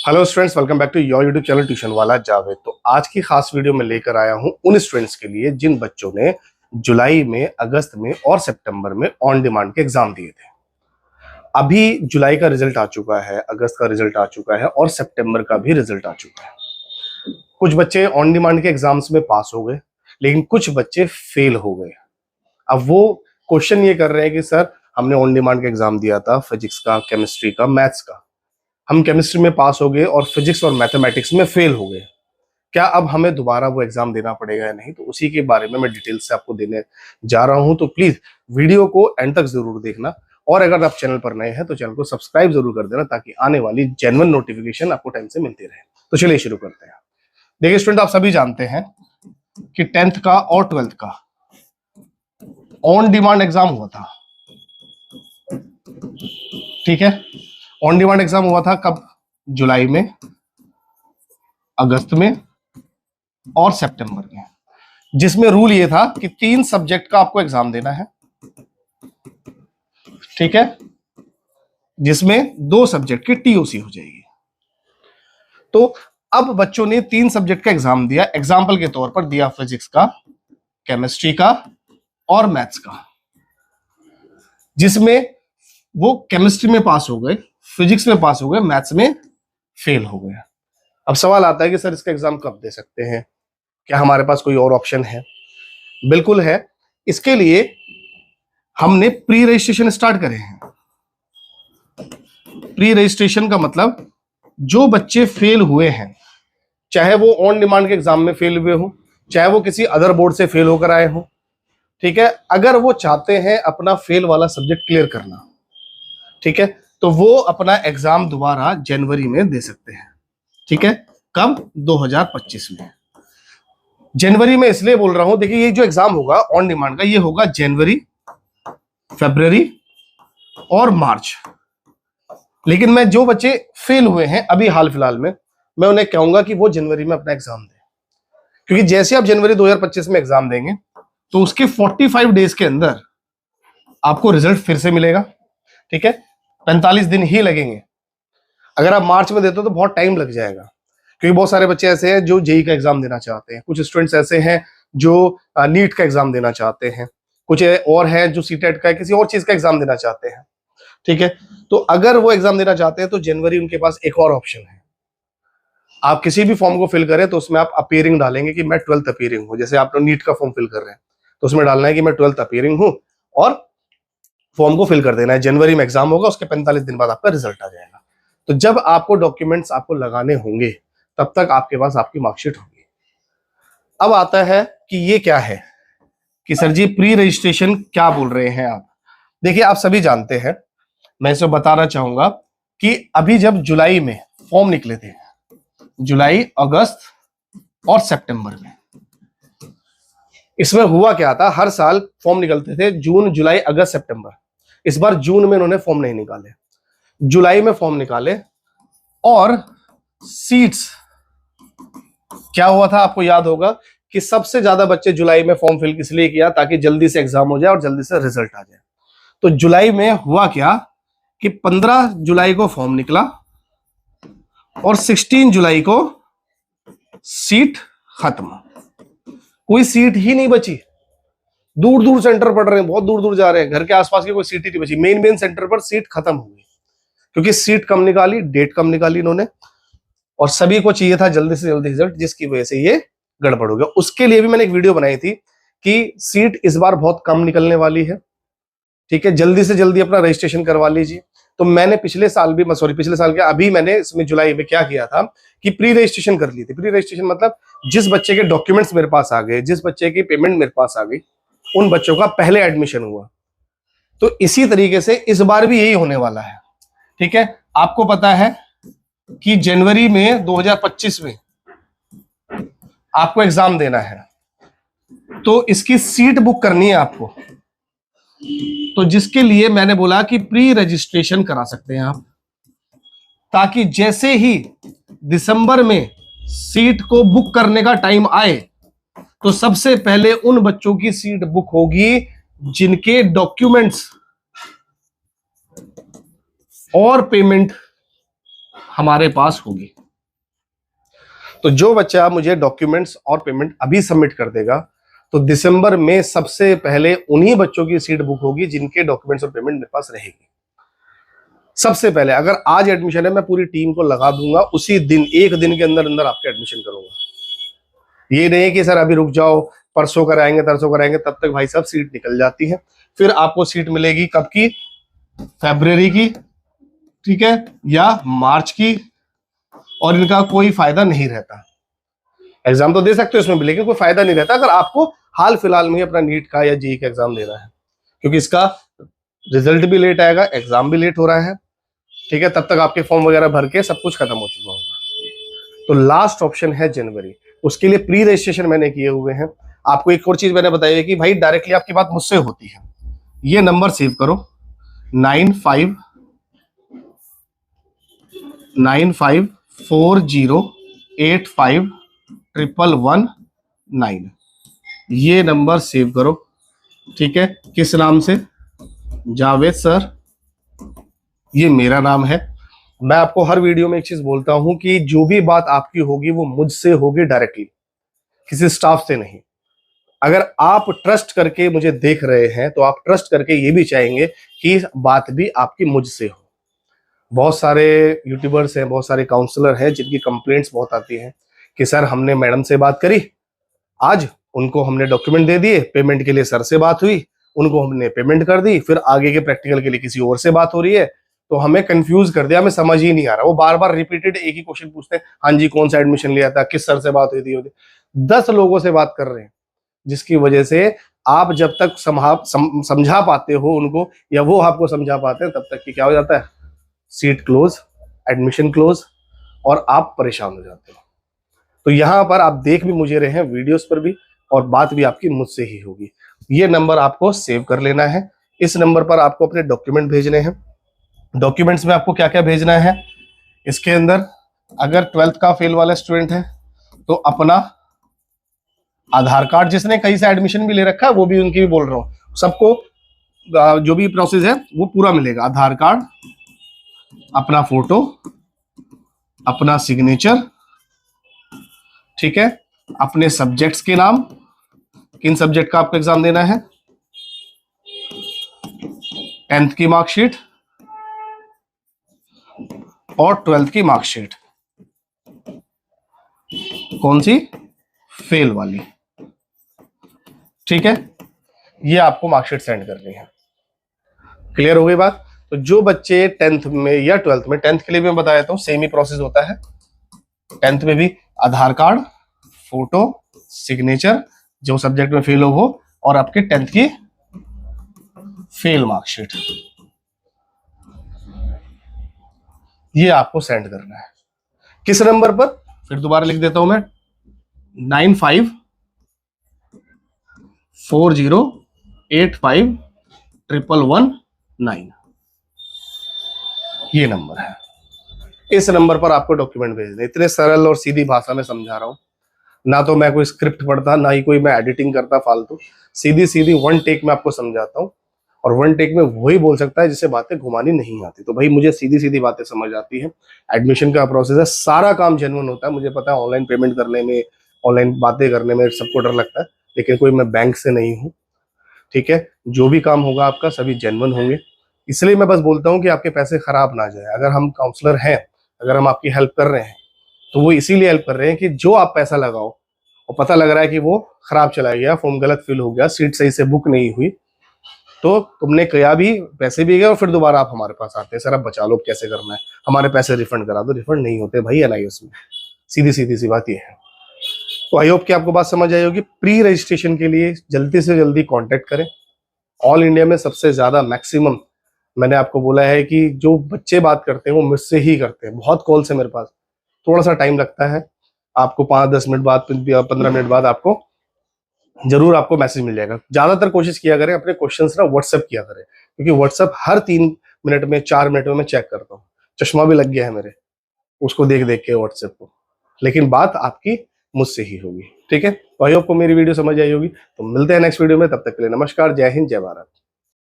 Hello students, welcome back to your YouTube channel tuition वाला जावेद। तो आज की खास वीडियो में लेकर आया हूं उन स्टूडेंट्स के लिए जिन बच्चों ने जुलाई में, अगस्त में और सितंबर में ऑन डिमांड के एग्जाम दिए थे। अभी जुलाई का रिजल्ट आ चुका है, अगस्त का रिजल्ट आ चुका है और सितंबर का भी रिजल्ट आ चुका है। कुछ बच्चे ऑन डिमांड के एग्जाम्स में पास हो गए, लेकिन कुछ बच्चे फेल हो गए। अब वो क्वेश्चन ये कर रहे हैं कि सर, हमने ऑन डिमांड का एग्जाम दिया था, फिजिक्स का, केमिस्ट्री का, मैथ्स का, हम केमिस्ट्री में पास हो गए और फिजिक्स और मैथमेटिक्स में फेल हो गए, क्या अब हमें दोबारा वो एग्जाम देना पड़ेगा या नहीं? तो उसी के बारे में मैं डिटेल से आपको देने जा रहा हूं। तो प्लीज वीडियो को एंड तक जरूर देखना, और अगर आप चैनल पर नए हैं तो चैनल को सब्सक्राइब जरूर कर देना, ताकि आने वाली जेन्युइन नोटिफिकेशन आपको टाइम से मिलती रहे। तो चलिए शुरू करते हैं। देखिए स्टूडेंट, आप सभी जानते हैं कि 10th का और 12th का ऑन डिमांड एग्जाम हुआ था। ठीक है, ऑन डिमांड एग्जाम हुआ था कब? जुलाई में, अगस्त में और सितंबर में, जिसमें रूल ये था कि 3 सब्जेक्ट का आपको एग्जाम देना है। ठीक है, जिसमें 2 सब्जेक्ट की टीओसी हो जाएगी। तो अब बच्चों ने 3 सब्जेक्ट का एग्जाम दिया। एग्जाम्पल के तौर पर दिया फिजिक्स का, केमिस्ट्री का और मैथ्स का, जिसमें वो केमिस्ट्री में पास हो गए, फिजिक्स में पास हो गए, मैथ्स में फेल हो गए। अब सवाल आता है कि सर, इसका एग्जाम कब दे सकते हैं? क्या हमारे पास कोई और ऑप्शन है? बिल्कुल है। इसके लिए हमने प्री रजिस्ट्रेशन स्टार्ट करे हैं। प्री रजिस्ट्रेशन का मतलब, जो बच्चे फेल हुए हैं, चाहे वो ऑन डिमांड के एग्जाम में फेल हुए हो, चाहे वो किसी अदर बोर्ड से फेल होकर आए हो, ठीक है, अगर वो चाहते हैं अपना फेल वाला सब्जेक्ट क्लियर करना, ठीक है, तो वो अपना एग्जाम दोबारा जनवरी में दे सकते हैं। ठीक है, कब? 2025 में। जनवरी में इसलिए बोल रहा हूं, देखिए ये जो एग्जाम होगा ऑन डिमांड का, ये होगा जनवरी, फरवरी और मार्च। लेकिन मैं जो बच्चे फेल हुए हैं अभी हाल फिलहाल में, मैं उन्हें कहूंगा कि वो जनवरी में अपना एग्जाम दें, क्योंकि जैसे आप जनवरी 2025 में एग्जाम देंगे तो उसके 45 डेज के अंदर आपको रिजल्ट फिर से मिलेगा। ठीक है, 45 दिन ही लगेंगे। अगर आप मार्च में देते हो तो बहुत टाइम लग जाएगा, क्योंकि बहुत सारे बच्चे ऐसे हैं जो जेई का एग्जाम देना चाहते हैं, कुछ स्टूडेंट्स ऐसे हैं जो नीट का एग्जाम देना चाहते हैं, कुछ और हैं जो सीटेट का, किसी और चीज का एग्जाम देना चाहते हैं। ठीक है, तो अगर वो एग्जाम देना चाहते हैं तो जनवरी उनके पास एक और ऑप्शन है। आप किसी भी फॉर्म को फिल करें तो उसमें आप अपीयरिंग डालेंगे कि मैं 12th अपीयरिंग हूं। जैसे आप नीट का फॉर्म फिल कर रहे हैं तो उसमें डालना है कि मैं 12th अपीयरिंग हूं, और फॉर्म को फिल कर देना है। जनवरी में एग्जाम होगा, उसके 45 दिन बाद आपका रिजल्ट आ जाएगा। तो जब आपको डॉक्यूमेंट्स आपको लगाने होंगे, तब तक आपके पास आपकी मार्कशीट होगी। अब आता है कि ये क्या है, कि सर जी प्री रजिस्ट्रेशन क्या बोल रहे हैं आप? देखिए, आप सभी जानते हैं, मैं इसे बताना चाहूंगा कि अभी जब जुलाई में फॉर्म निकले थे, जुलाई, अगस्त और सितंबर में, इसमें हुआ क्या था, हर साल फॉर्म निकलते थे जून, जुलाई, अगस्त, सितंबर। इस बार जून में इन्होंने फॉर्म नहीं निकाले, जुलाई में फॉर्म निकाले। और सीट्स क्या हुआ था, आपको याद होगा कि सबसे ज्यादा बच्चे जुलाई में फॉर्म फिल किस लिए किया? ताकि जल्दी से एग्जाम हो जाए और जल्दी से रिजल्ट आ जाए। तो जुलाई में हुआ क्या कि 15 जुलाई को फॉर्म निकला और 16 जुलाई को सीट खत्म। कोई सीट ही नहीं बची। दूर दूर सेंटर पड़ रहे हैं, बहुत दूर दूर जा रहे हैं, घर के आसपास की कोई सीट ही नहीं बची। मेन सेंटर पर सीट खत्म हो गई, क्योंकि सीट कम निकाली, डेट कम निकाली इन्होंने, और सभी को चाहिए था जल्दी से जल्दी रिजल्ट, जिसकी वजह से ये गड़बड़ हो गया। उसके लिए भी मैंने एक वीडियो बनाई थी कि सीट इस बार बहुत कम निकलने वाली है। ठीक है, जल्दी से जल्दी अपना रजिस्ट्रेशन करवा लीजिए। तो मैंने पिछले साल के अभी मैंने इसमें जुलाई में क्या किया था कि प्री रजिस्ट्रेशन कर ली थी। प्री रजिस्ट्रेशन मतलब जिस बच्चे के डॉक्यूमेंट्स मेरे पास आ गए, जिस बच्चे की पेमेंट मेरे पास आ गई, उन बच्चों का पहले एडमिशन हुआ। तो इसी तरीके से इस बार भी यही होने वाला है। ठीक है, आपको पता है कि जनवरी में 2025 में आपको एग्जाम देना है, तो इसकी सीट बुक करनी है आपको। तो जिसके लिए मैंने बोला कि प्री रजिस्ट्रेशन करा सकते हैं आप, ताकि जैसे ही दिसंबर में सीट को बुक करने का टाइम आए तो सबसे पहले उन बच्चों की सीट बुक होगी जिनके डॉक्यूमेंट्स और पेमेंट हमारे पास होगी। तो जो बच्चा मुझे डॉक्यूमेंट्स और पेमेंट अभी सबमिट कर देगा, तो दिसंबर में सबसे पहले उन्हीं बच्चों की सीट बुक होगी जिनके डॉक्यूमेंट्स और पेमेंट मेरे पास रहेगी। सबसे पहले अगर आज एडमिशन है, मैं पूरी टीम को लगा दूंगा, उसी दिन, एक दिन के अंदर अंदर आपका एडमिशन करूंगा। ये नहीं कि सर अभी रुक जाओ, परसों कराएंगे, तरसों कराएंगे, तब तक भाई साहब सीट निकल जाती है। फिर आपको सीट मिलेगी कब की? फरवरी की, ठीक है, या मार्च की, और इनका कोई फायदा नहीं रहता। एग्जाम तो दे सकते हो इसमें भी, लेकिन कोई फायदा नहीं रहता अगर आपको हाल फिलहाल में ही अपना नीट का या जेईई का एग्जाम देना है, क्योंकि इसका रिजल्ट भी लेट आएगा, एग्जाम भी लेट हो रहा है, ठीक है, तब तक आपके फॉर्म वगैरह भर के सब कुछ खत्म हो चुका होगा। तो लास्ट ऑप्शन है जनवरी, उसके लिए प्री रजिस्ट्रेशन मैंने किए हुए हैं। आपको एक और चीज मैंने बताई है कि भाई डायरेक्टली आपकी बात मुझसे होती है, ये नंबर सेव करो, 9540851119, ये नंबर सेव करो, ठीक है। किस नाम से? जावेद सर, ये मेरा नाम है। मैं आपको हर वीडियो में एक चीज बोलता हूं कि जो भी बात आपकी होगी वो मुझसे होगी डायरेक्टली, किसी स्टाफ से नहीं। अगर आप ट्रस्ट करके मुझे देख रहे हैं तो आप ट्रस्ट करके ये भी चाहेंगे कि बात भी आपकी मुझसे हो। बहुत सारे यूट्यूबर्स हैं, बहुत सारे काउंसलर हैं जिनकी कंप्लेंट्स बहुत आती हैं कि सर हमने मैडम से बात करी, आज उनको हमने डॉक्यूमेंट दे दिए, पेमेंट के लिए सर से बात हुई, उनको हमने पेमेंट कर दी, फिर आगे के प्रैक्टिकल के लिए किसी और से बात हो रही है, तो हमें कंफ्यूज कर दिया, हमें समझ ही नहीं आ रहा। वो बार बार रिपीटेड एक ही क्वेश्चन पूछते हैं, हाँ जी कौन सा एडमिशन लिया था, किस सर से बात हुई थी। 10 लोगों से बात कर रहे हैं, जिसकी वजह से आप जब तक समझा पाते हो उनको, या वो आपको समझा पाते हैं, तब तक कि क्या हो जाता है, सीट क्लोज, एडमिशन क्लोज, और आप परेशान हो जाते हो। तो यहां पर आप देख भी मुझे रहे हैं वीडियोस पर भी, और बात भी आपकी मुझसे ही होगी। ये नंबर आपको सेव कर लेना है। इस नंबर पर आपको अपने डॉक्यूमेंट भेजने हैं। डॉक्यूमेंट्स में आपको क्या क्या भेजना है इसके अंदर? अगर 12th का फेल वाला स्टूडेंट है तो अपना आधार कार्ड, जिसने कहीं से एडमिशन भी ले रखा है वो भी, उनकी भी बोल रहा हूं, सबको जो भी प्रोसेस है वो पूरा मिलेगा। आधार कार्ड, अपना फोटो, अपना सिग्नेचर, ठीक है, अपने सब्जेक्ट्स के नाम, किन सब्जेक्ट का आपको एग्जाम देना है, 10th की मार्कशीट और 12th की मार्कशीट, कौन सी? फेल वाली, ठीक है, ये आपको मार्कशीट सेंड करनी है। क्लियर हो गई बात? तो जो बच्चे 10th में या 12th में, 10th के लिए भी मैं बता देता हूं, सेम ही प्रोसेस होता है। 10th में भी आधार कार्ड, फोटो, सिग्नेचर, जो सब्जेक्ट में फेल हो वो, और आपके 10th की फेल मार्कशीट, ये आपको सेंड करना है। किस नंबर पर? फिर दोबारा लिख देता हूं मैं, 9540851119, ये नंबर है। इस नंबर पर आपको डॉक्यूमेंट भेजने। इतने सरल और सीधी भाषा में समझा रहा हूं, ना तो मैं कोई स्क्रिप्ट पढ़ता, ना ही कोई मैं एडिटिंग करता फालतू, सीधी सीधी वन टेक में आपको समझाता हूं। और वन टेक में वही बोल सकता है जिसे बातें घुमानी नहीं आती। तो भाई मुझे सीधी सीधी बातें समझ आती है। एडमिशन का प्रोसेस है, सारा काम जेन्युइन होता है। मुझे पता है ऑनलाइन पेमेंट करने में, ऑनलाइन बातें करने में सबको डर लगता है, लेकिन कोई मैं बैंक से नहीं हूँ, ठीक है। जो भी काम होगा आपका सभी जेन्युइन होंगे। इसलिए मैं बस बोलता हूँ कि आपके पैसे खराब ना जाए। अगर हम काउंसलर हैं, अगर हम आपकी हेल्प कर रहे हैं, तो वो इसीलिए हेल्प कर रहे हैं कि जो आप पैसा लगाओ और पता लग रहा है कि वो खराब चला गया, फॉर्म गलत फिल हो गया, सीट सही से बुक नहीं हुई, तो तुमने किया भी, पैसे भी गए, और फिर दोबारा आप हमारे पास आते हैं, सर आप बचा लो, कैसे करना है, हमारे पैसे रिफंड करा दो। रिफंड नहीं होते भाई एनआईएस में, सीधी सीधी सी बात ये है। तो आई होप कि आपको बात समझ आई होगी। प्री रजिस्ट्रेशन के लिए जल्दी से जल्दी कांटेक्ट करें। ऑल इंडिया में सबसे ज्यादा मैक्सिमम, मैंने आपको बोला है कि जो बच्चे बात करते हैं वो मुझसे ही करते हैं। बहुत कॉल्स है मेरे पास, थोड़ा सा टाइम लगता है, आपको 5-10 मिनट बाद, 15 मिनट बाद आपको जरूर आपको मैसेज मिल जाएगा। ज्यादातर कोशिश किया करें अपने क्वेश्चंस ना व्हाट्सएप किया करें, क्योंकि व्हाट्सएप हर 3 मिनट में, 4 मिनट में मैं चेक करता हूँ। चश्मा भी लग गया है मेरे, उसको देख देख के व्हाट्सएप को। लेकिन बात आपकी मुझसे ही होगी, ठीक है। तो आई होप को मेरी वीडियो समझ आई होगी। तो मिलते हैं नेक्स्ट वीडियो में, तब तक के लिए नमस्कार, जय हिंद, जय भारत।